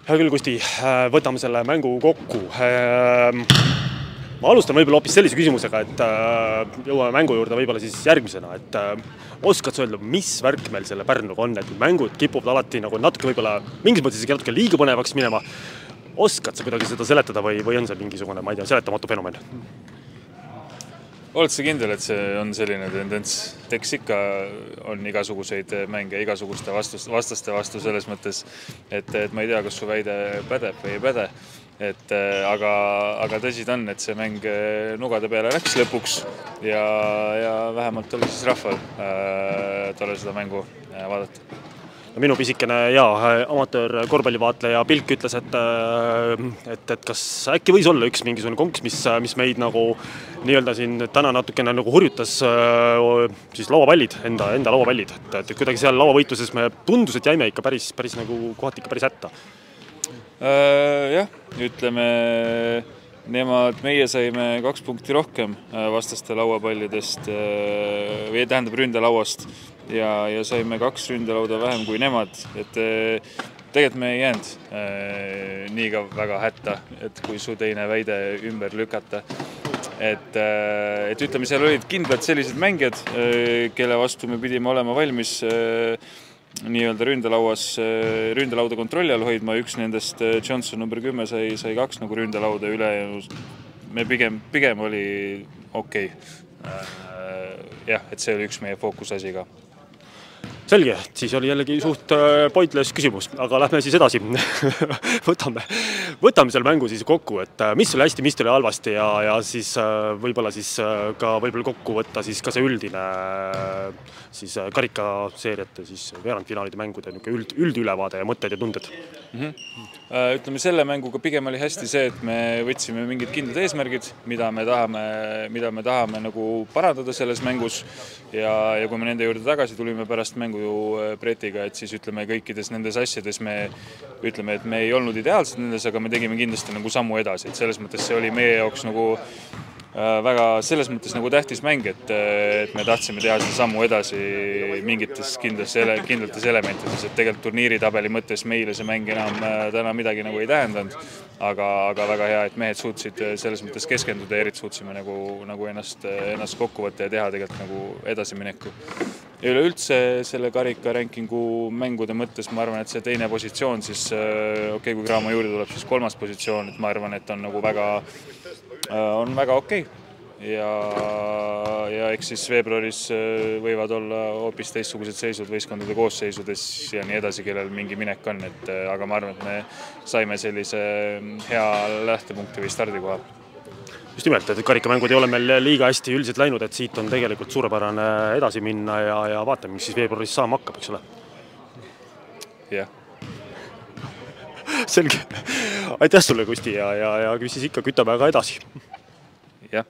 Hea küll, Kusti, võtame selle mängu kokku. Ma alustan võib-olla hoopis sellise küsimusega, et jõuame mängu juurde võib-olla siis järgmisena, et oskad sa öelda, mis värk meil selle Pärnuga on, et mängud kipuvad alati nagu natuke võib-olla mingis mõttes isegi natuke liiga põnevaks minema. Oskad sa kuidagi seda seletada või on see mingisugune, ma ei tea, seletamatu fenomen? Oled sa kindel, et see on selline tendents? Eks ikka on igasuguseid mänge igasuguste vastaste vastu selles mõttes, et ma ei tea, kas su väide pädeb või ei päde. Aga tõsi ta on, et see mäng nugade peale läks lõpuks ja vähemalt oli siis rahval tolle seda mängu vaadata. Minu pisikene amatöör korvpallivaatleja Pilk ütles, et kas äkki võis olla üks mingisugune konks, mis meid nagu nii-öelda siin täna natukene nagu hurjutas siis lauapallid, enda lauapallid. Et kuidagi seal lauavõitluses me tundus, et jäime ikka päris nagu kohati ikka päris hätta. Jah, ütleme, meie saime 2 punkti rohkem vastaste lauapallidest või tähendab ründelauast ja saime 2 ründelauda vähem kui nemad, et tegelikult me ei jäänud nii ka väga hätta, et kui su teine väide ümber lükata. Et ütleme, seal olid kindlad sellised mängijad, kelle vastu me pidime olema valmis nii-öelda ründelauda kontrolli all hoidma. Üks nendest Johnson number 10 sai 2 nagu ründelauda üle ja me pigem oli okei. Jah, et see oli üks meie fookusasi ka. Selge, siis oli jällegi suht pointless küsimus, aga lähme siis edasi. Võtame selle mängu siis kokku, et mis oli hästi, mis oli halvasti ja siis võib-olla kokku võtta siis ka see üldine siis karikaseeriate siis veerandfinaalide mängude üldülevaade ja mõtted ja tunded. Ütleme, selle mänguga pigem oli hästi see, et me võtsime mingid kindlad eesmärgid, mida me tahame nagu parandada selles mängus ja kui me nende juurde tagasi tulime pärast mängu Bretiga, et siis ütleme kõikides nendes asjades ütleme, et me ei olnud ideaalsed nendes, aga me tegime kindlasti nagu sammu edasi, et selles mõttes see oli meie jaoks nagu väga selles mõttes nagu tähtis mäng, et me tahtsime teha seda sammu edasi mingites kindlates elementides, et tegelikult turniiritabeli mõttes meile see mäng enam täna midagi nagu ei tähendanud, aga väga hea, et mehed suutsid selles mõttes keskenduda ja eriti suutsime nagu ennast kokku võtta ja teha tegelikult nagu edasimineku. Ja üleüldse selle karika rankingu mängude mõttes ma arvan, et see teine positsioon siis, kui Graamo juurde tuleb, siis 3. positsioon, et ma arvan, et on nagu väga okei. Ja eks siis veebruaris võivad olla hoopis teistsugused seisud võistkondade koosseisudes ja nii edasi, kellel mingi minek on, aga ma arvan, et me saime sellise hea lähtepunkti või stardikoha. Just nimelt, et karikamängud ei ole meil liiga hästi üldiselt läinud, et siit on tegelikult suurepärane edasi minna ja vaatame, mis siis veebruaris saama hakkab, eks ole? Jah. Selge. Aitäh sulle, Kusti, ja siis ikka kütame aga edasi. Jah.